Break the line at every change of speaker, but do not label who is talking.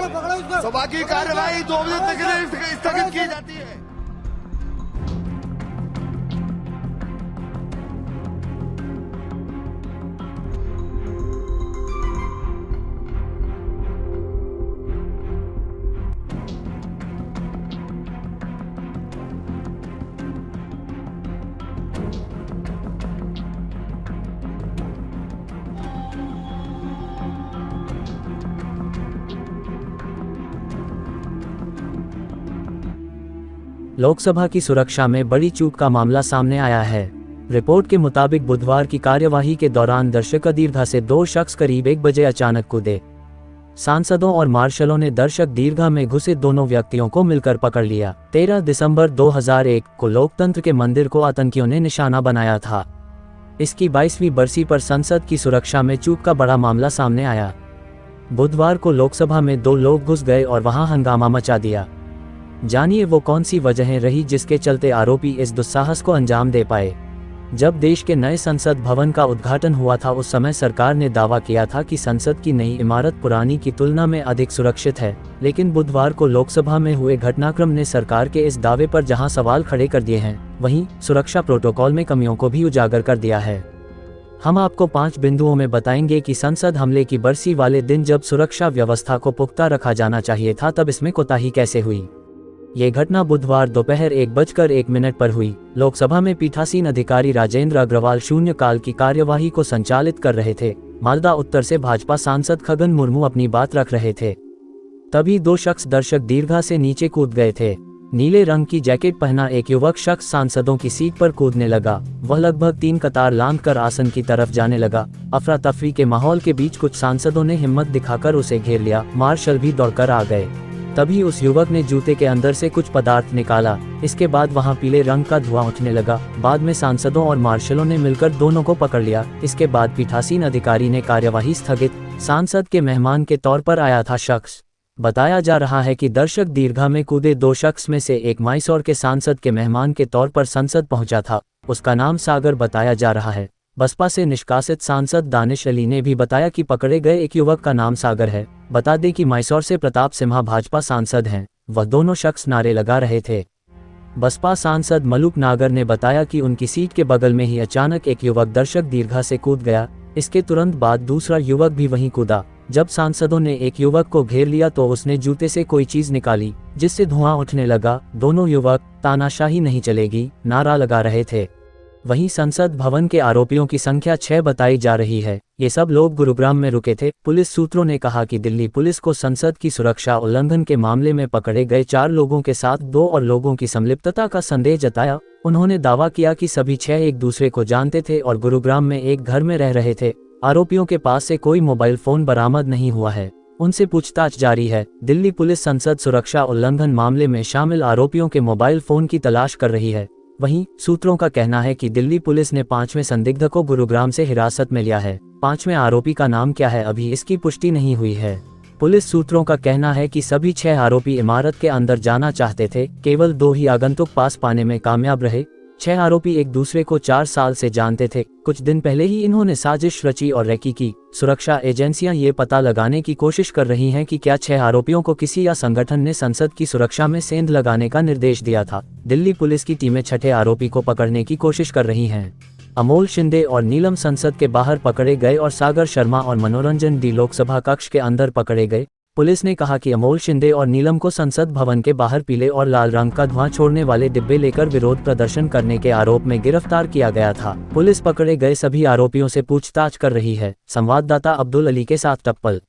सभा की कार्यवाही 2 बजे तक स्थगित की जाती है।
लोकसभा की सुरक्षा में बड़ी चूक का मामला सामने आया है। रिपोर्ट के मुताबिक बुधवार की कार्यवाही के दौरान दर्शक दीर्घा से 2 शख्स करीब 1 बजे अचानक कूदे। सांसदों और मार्शलों ने दर्शक दीर्घा में घुसे दोनों व्यक्तियों को मिलकर पकड़ लिया। 13 दिसंबर 2001 को लोकतंत्र के मंदिर को आतंकियों ने निशाना बनाया था। इसकी 22वीं बरसी पर संसद की सुरक्षा में चूक का बड़ा मामला सामने आया। बुधवार को लोकसभा में 2 लोग घुस गए और वहां हंगामा मचा दिया। जानिए वो कौन सी वजहें रही जिसके चलते आरोपी इस दुस्साहस को अंजाम दे पाए। जब देश के नए संसद भवन का उद्घाटन हुआ था उस समय सरकार ने दावा किया था कि संसद की नई इमारत पुरानी की तुलना में अधिक सुरक्षित है, लेकिन बुधवार को लोकसभा में हुए घटनाक्रम ने सरकार के इस दावे पर जहां सवाल खड़े कर दिए हैं, वहीं सुरक्षा प्रोटोकॉल में कमियों को भी उजागर कर दिया है। हम आपको 5 बिंदुओं में बताएंगे कि संसद हमले की बरसी वाले दिन जब सुरक्षा व्यवस्था को पुख्ता रखा जाना चाहिए था तब इसमें कोताही कैसे हुई। ये घटना बुधवार दोपहर 1:01 पर हुई। लोकसभा में पीठासीन अधिकारी राजेंद्र अग्रवाल शून्यकाल की कार्यवाही को संचालित कर रहे थे। मालदा उत्तर से भाजपा सांसद खगन मुर्मू अपनी बात रख रहे थे। तभी 2 शख्स दर्शक दीर्घा से नीचे कूद गए थे। नीले रंग की जैकेट पहना एक युवक शख्स सांसदों की सीट पर कूदने लगा। वह लगभग 3 कतार लांघकर आसन की तरफ जाने लगा। अफरा तफरी के माहौल के बीच कुछ सांसदों ने हिम्मत दिखाकर उसे घेर लिया। मार्शल भी दौड़कर आ गए। तभी उस युवक ने जूते के अंदर से कुछ पदार्थ निकाला। इसके बाद वहां पीले रंग का धुआं उठने लगा। बाद में सांसदों और मार्शलों ने मिलकर दोनों को पकड़ लिया। इसके बाद पीठासीन अधिकारी ने कार्यवाही स्थगित। सांसद के मेहमान के तौर पर आया था शख्स। बताया जा रहा है कि दर्शक दीर्घा में कूदे 2 शख्स में से एक मैसूर के सांसद के मेहमान के तौर पर संसद पहुंचा था। उसका नाम सागर बताया जा रहा है। बसपा से निष्कासित सांसद दानिश अली ने भी बताया कि पकड़े गए एक युवक का नाम सागर है। बता दें कि मैसूर से प्रताप सिम्हा भाजपा सांसद हैं। वह दोनों शख्स नारे लगा रहे थे। बसपा सांसद मलूक नागर ने बताया कि उनकी सीट के बगल में ही अचानक एक युवक दर्शक दीर्घा से कूद गया। इसके तुरंत बाद दूसरा युवक भी वहीं कूदा। जब सांसदों ने एक युवक को घेर लिया तो उसने जूते से कोई चीज निकाली जिससे धुआं उठने लगा। दोनों युवक तानाशाही नहीं चलेगी नारा लगा रहे थे। वहीं संसद भवन के आरोपियों की संख्या 6 बताई जा रही है। ये सब लोग गुरुग्राम में रुके थे। पुलिस सूत्रों ने कहा कि दिल्ली पुलिस को संसद की सुरक्षा उल्लंघन के मामले में पकड़े गए 4 लोगों के साथ 2 और लोगों की संलिप्तता का संदेह जताया। उन्होंने दावा किया कि सभी 6 एक दूसरे को जानते थे और गुरुग्राम में एक घर में रह रहे थे। आरोपियों के पास से कोई मोबाइल फोन बरामद नहीं हुआ है। उनसे पूछताछ जारी है। दिल्ली पुलिस संसद सुरक्षा उल्लंघन मामले में शामिल आरोपियों के मोबाइल फोन की तलाश कर रही है। वहीं सूत्रों का कहना है कि दिल्ली पुलिस ने 5वें संदिग्ध को गुरुग्राम से हिरासत में लिया है। 5वें आरोपी का नाम क्या है अभी इसकी पुष्टि नहीं हुई है। पुलिस सूत्रों का कहना है कि सभी 6 आरोपी इमारत के अंदर जाना चाहते थे। केवल 2 ही आगंतुक पास पाने में कामयाब रहे। 6 आरोपी एक दूसरे को 4 साल से जानते थे। कुछ दिन पहले ही इन्होंने साजिश रची और रेकी की। सुरक्षा एजेंसियां ये पता लगाने की कोशिश कर रही हैं कि क्या 6 आरोपियों को किसी या संगठन ने संसद की सुरक्षा में सेंध लगाने का निर्देश दिया था। दिल्ली पुलिस की टीमें 6ठे आरोपी को पकड़ने की कोशिश कर रही हैं। अमोल शिंदे और नीलम संसद के बाहर पकड़े गए और सागर शर्मा और मनोरंजन डी लोकसभा कक्ष के अंदर पकड़े गए। पुलिस ने कहा कि अमोल शिंदे और नीलम को संसद भवन के बाहर पीले और लाल रंग का धुआं छोड़ने वाले डिब्बे लेकर विरोध प्रदर्शन करने के आरोप में गिरफ्तार किया गया था। पुलिस पकड़े गए सभी आरोपियों से पूछताछ कर रही है। संवाददाता अब्दुल अली के साथ टप्पल।